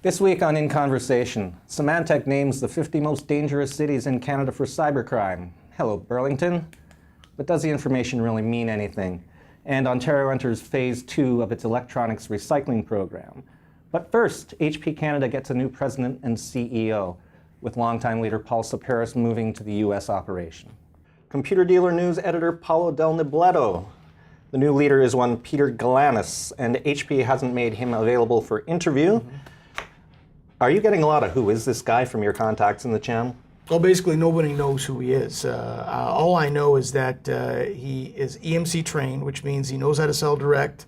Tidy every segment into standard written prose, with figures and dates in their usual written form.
This week on In Conversation, Symantec names the 50 most dangerous cities in Canada for cybercrime. Hello, Burlington. But does the information really mean anything? And Ontario enters phase 2 of its electronics recycling program. But first, HP Canada gets a new president and CEO, with longtime leader Paul Saparis moving to the US operation. Computer Dealer News editor Paolo Del Nibletto. The new leader is one Peter Galanis, and HP hasn't made him available for interview. Are you getting a lot of who is this guy from your contacts in the channel? Well, basically nobody knows who he is. All I know is that he is EMC trained, which means he knows how to sell direct.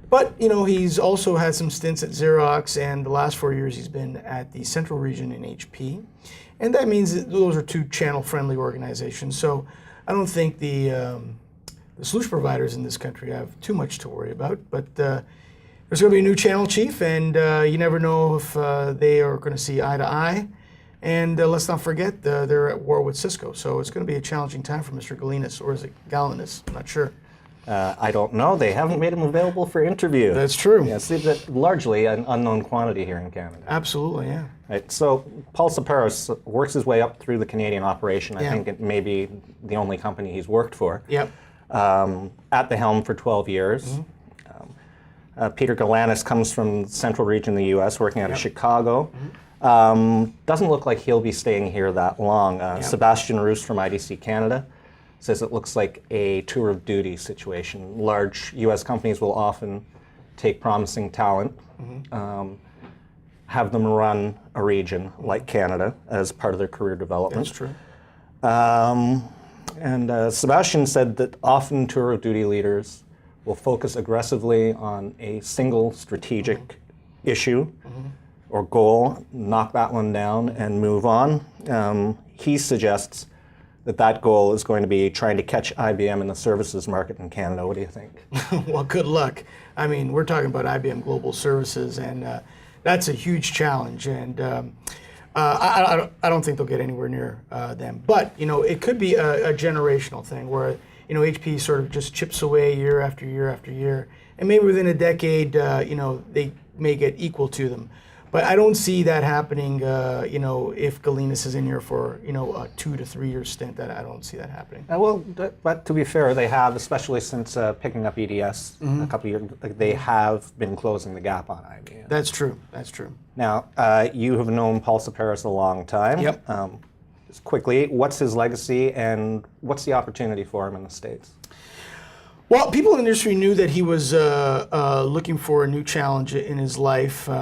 But, you know, he's also had some stints at Xerox, and the last 4 years he's been at the Central Region in HP. And that means that those are two channel-friendly organizations. So I don't think the solution providers in this country have too much to worry about. But there's going to be a new channel chief, and you never know if they are going to see eye to eye. And let's not forget, they're at war with Cisco. So it's going to be a challenging time for Mr. Galinas, or is it Galinas? I'm not sure. I don't know. They haven't made him available for interview. That's true. Yes, it's largely an unknown quantity here in Canada. Absolutely, yeah. Right. So Paul Saparis works his way up through the Canadian operation. I think it may be the only company he's worked for. Yep. At the helm for 12 years. Peter Galanis comes from the Central Region in the U.S., working out of Chicago. Doesn't look like he'll be staying here that long. Sebastian Roos from IDC Canada says it looks like a tour of duty situation. Large U.S. companies will often take promising talent, have them run a region like Canada as part of their career development. That's true. And Sebastian said that often tour of duty leaders will focus aggressively on a single strategic issue or goal, knock that one down and move on. He suggests that that goal is going to be trying to catch IBM in the services market in Canada. What do you think? Well, good luck. I mean, we're talking about IBM Global Services, and that's a huge challenge. And I don't think they'll get anywhere near them. But, you know, it could be a generational thing where, you know, HP sort of just chips away year after year after year. And maybe within a decade, you know, they may get equal to them. But I don't see that happening, you know, if Galinas is in here for, you know, a 2 to 3 year stint. I don't see that happening. Well, but to be fair, they have, especially since picking up EDS a couple of years, they have been closing the gap on IBM. That's true. That's true. Now, you have known Paul Saparis a long time. Yep. Just quickly, what's his legacy and what's the opportunity for him in the States? Well, people in the industry knew that he was looking for a new challenge in his life. In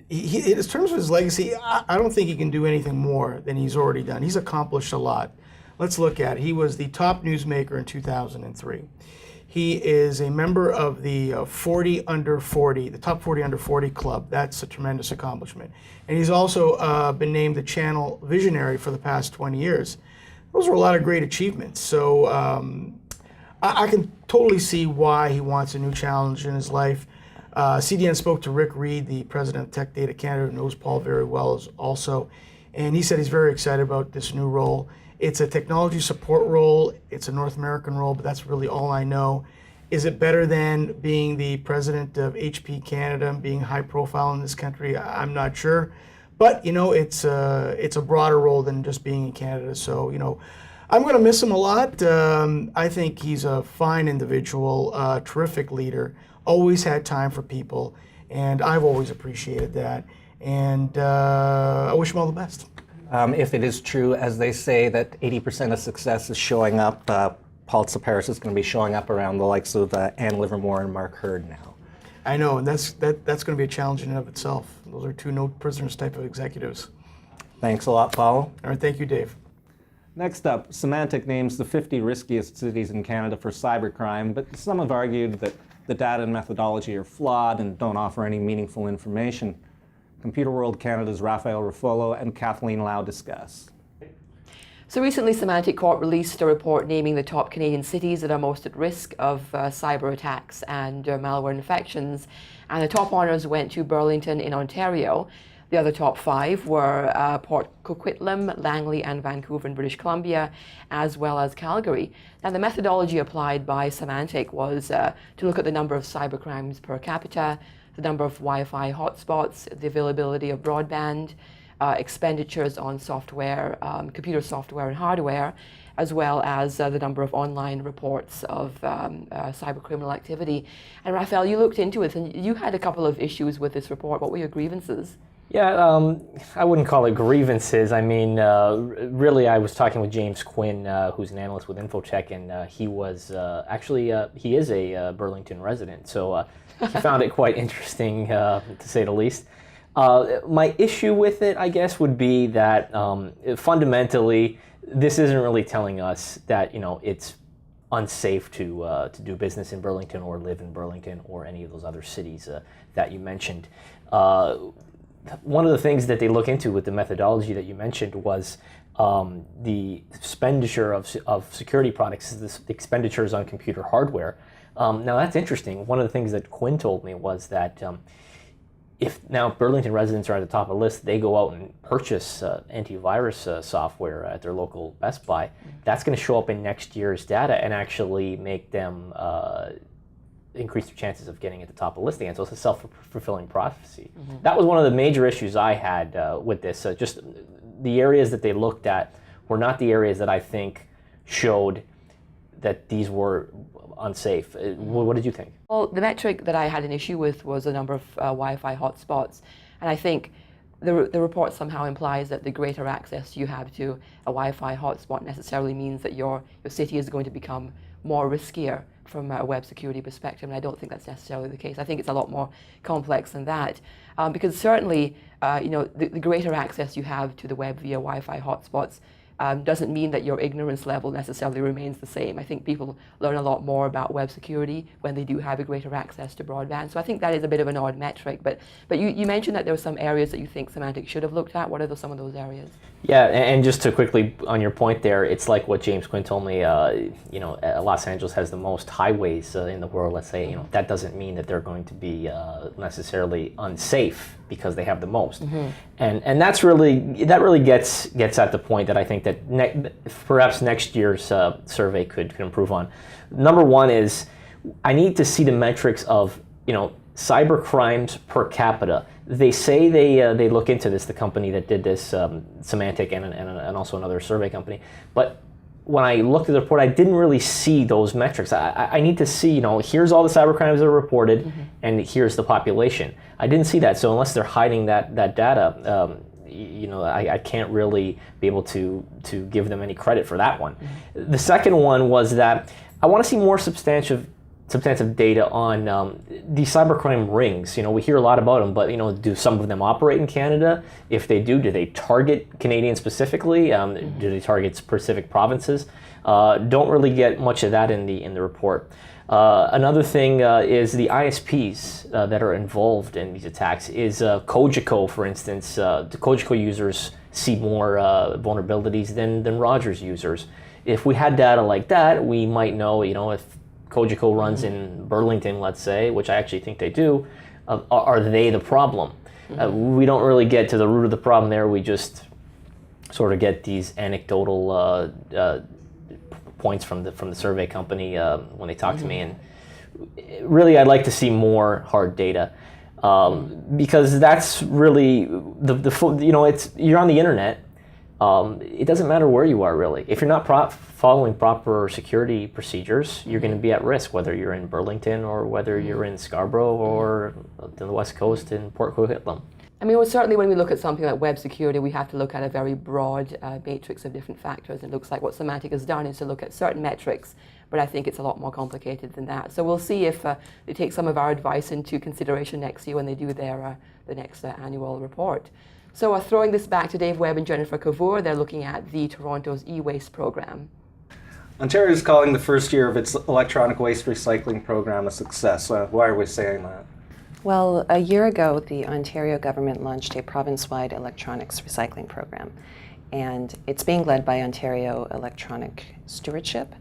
terms of his legacy, I don't think he can do anything more than he's already done. He's accomplished a lot. Let's look at it. He was the top newsmaker in 2003. He is a member of the 40 under 40, the top 40 under 40 club. That's a tremendous accomplishment. And he's also been named the channel visionary for the past 20 years. Those are a lot of great achievements. So I can totally see why he wants a new challenge in his life. CDN spoke to Rick Reed, the president of Tech Data Canada, who knows Paul very well also, and he said he's very excited about this new role. It's a technology support role, it's a North American role, but that's really all I know. Is it better than being the president of HP Canada and being high profile in this country? I'm not sure, but you know, it's a broader role than just being in Canada. So, you know, I'm going to miss him a lot. I think he's a fine individual, terrific leader, always had time for people, and I've always appreciated that. And I wish him all the best. If it is true, as they say, that 80% of success is showing up, Paul Saparis is going to be showing up around the likes of Ann Livermore and Mark Hurd now. I know, and that's going to be a challenge in and of itself. Those are two no prisoners type of executives. Thanks a lot, Paul. All right, thank you, Dave. Next up, Symantec names the 50 riskiest cities in Canada for cybercrime, but some have argued that the data and methodology are flawed and don't offer any meaningful information. ComputerWorld Canada's Rafael Ruffolo and Kathleen Lau discuss. So recently, Symantec Corp released a report naming the top Canadian cities that are most at risk of cyber attacks and malware infections. And the top honours went to Burlington in Ontario. The other top 5 were Port Coquitlam, Langley and Vancouver in British Columbia, as well as Calgary. Now the methodology applied by Symantec was to look at the number of cybercrimes per capita, the number of Wi-Fi hotspots, the availability of broadband, expenditures on software, computer software and hardware, as well as the number of online reports of cyber criminal activity. And Rafael, you looked into it and you had a couple of issues with this report. What were your grievances? Yeah, I wouldn't call it grievances. I mean, really, I was talking with James Quinn, who's an analyst with Infotech, and he was actually, he is a Burlington resident, so he found it quite interesting, to say the least. My issue with it, I guess, would be that fundamentally, this isn't really telling us that, you know, it's unsafe to do business in Burlington or live in Burlington or any of those other cities that you mentioned. One of the things that they look into with the methodology that you mentioned was the expenditure of security products, the expenditures on computer hardware. Now that's interesting. One of the things that Quinn told me was that if now Burlington residents are at the top of the list, they go out and purchase antivirus software at their local Best Buy, that's going to show up in next year's data and actually make them increase their chances of getting at the top of the list again. So it's a self-fulfilling prophecy. That was one of the major issues I had with this. Just the areas that they looked at were not the areas that I think showed that these were unsafe. What did you think? Well, the metric that I had an issue with was the number of Wi-Fi hotspots. And I think the report somehow implies that the greater access you have to a Wi-Fi hotspot necessarily means that your city is going to become more riskier from a web security perspective, and I don't think that's necessarily the case. I think it's a lot more complex than that, because certainly, you know, the greater access you have to the web via Wi-Fi hotspots doesn't mean that your ignorance level necessarily remains the same. I think people learn a lot more about web security when they do have a greater access to broadband. So I think that is a bit of an odd metric. But you mentioned that there were some areas that you think Symantec should have looked at. What are some of those areas? Yeah, and just to quickly on your point there, it's like what James Quinn told me. You know, Los Angeles has the most highways in the world. Let's say, you know, that doesn't mean that they're going to be necessarily unsafe because they have the most. And that really gets at the point that I think that perhaps next year's survey could improve on. Number one is I need to see the metrics of, you know, cyber crimes per capita. They say they look into this, the company that did this, Symantec and also another survey company. But when I looked at the report, I didn't really see those metrics. I need to see, you know, here's all the cyber crimes that are reported, and here's the population. I didn't see that, so unless they're hiding that data, you know, I can't really be able to give them any credit for that one. The second one was that I want to see more substantive data on the cybercrime rings. You know, we hear a lot about them, but, you know, do some of them operate in Canada? If they do they target Canadians specifically? Do they target specific provinces? Don't really get much of that in the report. Another thing is the ISPs that are involved in these attacks. Is Cogeco, for instance, the Cogeco users see more vulnerabilities than Rogers users. If we had data like that, we might know, you know, if Cogeco runs in Burlington, let's say, which I actually think they do, are they the problem? We don't really get to the root of the problem there. We just sort of get these anecdotal points from the survey company when they talk to me, and really I'd like to see more hard data because that's really you know, you're on the internet. It doesn't matter where you are, really. If you're not following proper security procedures, you're going to be at risk, whether you're in Burlington or whether you're in Scarborough or the West Coast in Port Coquitlam. I mean, well, certainly when we look at something like web security, we have to look at a very broad matrix of different factors. It looks like what Symantec has done is to look at certain metrics, but I think it's a lot more complicated than that. So we'll see if they take some of our advice into consideration next year when they do their the next annual report. So throwing this back to Dave Webb and Jennifer Kavur, they're looking at the Toronto's e-waste program. Ontario is calling the first year of its electronic waste recycling program a success. Why are we saying that? Well, a year ago, the Ontario government launched a province-wide electronics recycling program, and it's being led by Ontario Electronic Stewardship.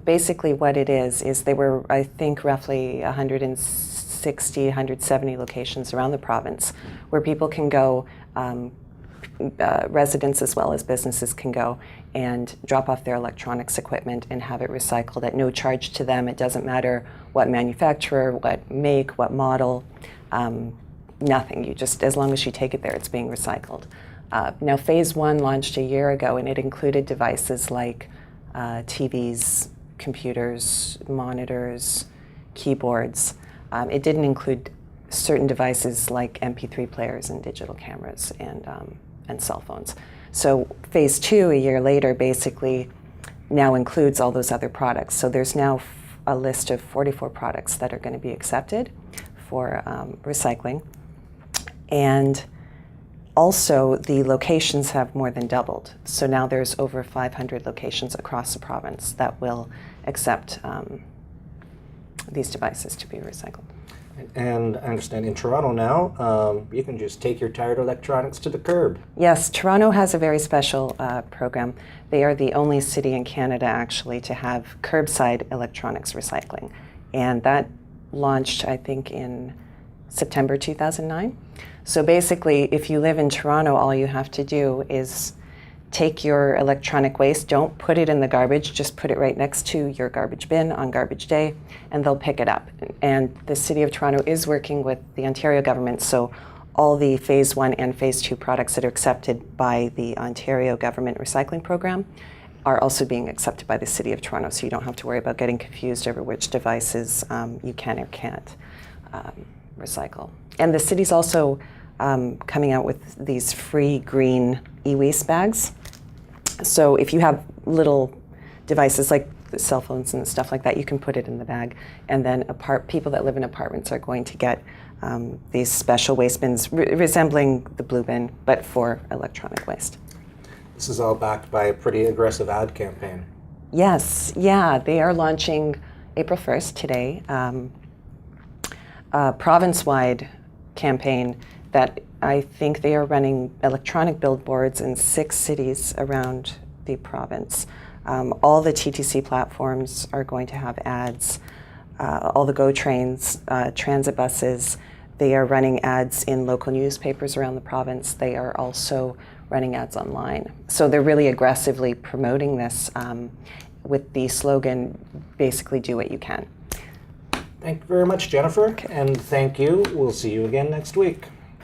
Basically what it is there were, I think, roughly 160, 170 locations around the province where people can go residents as well as businesses can go and drop off their electronics equipment and have it recycled at no charge to them. It doesn't matter what manufacturer, what make, what model, nothing. You just, as long as you take it there, it's being recycled. Now, phase one launched a year ago, and it included devices like TVs, computers, monitors, keyboards. It didn't include certain devices like MP3 players and digital cameras and cell phones. So phase two, a year later, basically now includes all those other products. So there's now a list of 44 products that are going to be accepted for recycling. And also, the locations have more than doubled. So now there's over 500 locations across the province that will accept these devices to be recycled. And I understand in Toronto now, you can just take your tired electronics to the curb. Yes, Toronto has a very special program. They are the only city in Canada, actually, to have curbside electronics recycling. And that launched, I think, in September 2009. So basically, if you live in Toronto, all you have to do is take your electronic waste, don't put it in the garbage, just put it right next to your garbage bin on garbage day, and they'll pick it up. And the City of Toronto is working with the Ontario government, so all the phase one and phase two products that are accepted by the Ontario government recycling program are also being accepted by the City of Toronto, so you don't have to worry about getting confused over which devices you can or can't recycle. And the city's also coming out with these free green e-waste bags. So if you have little devices like the cell phones and stuff like that, you can put it in the bag. And then people that live in apartments are going to get these special waste bins resembling the blue bin, but for electronic waste. This is all backed by a pretty aggressive ad campaign. Yes, yeah, they are launching April 1st today, a province-wide campaign that I think they are running electronic billboards in 6 cities around the province. All the TTC platforms are going to have ads, all the GO trains, transit buses. They are running ads in local newspapers around the province. They are also running ads online. So they're really aggressively promoting this with the slogan, basically do what you can. Thank you very much, Jennifer, and thank you. We'll see you again next week.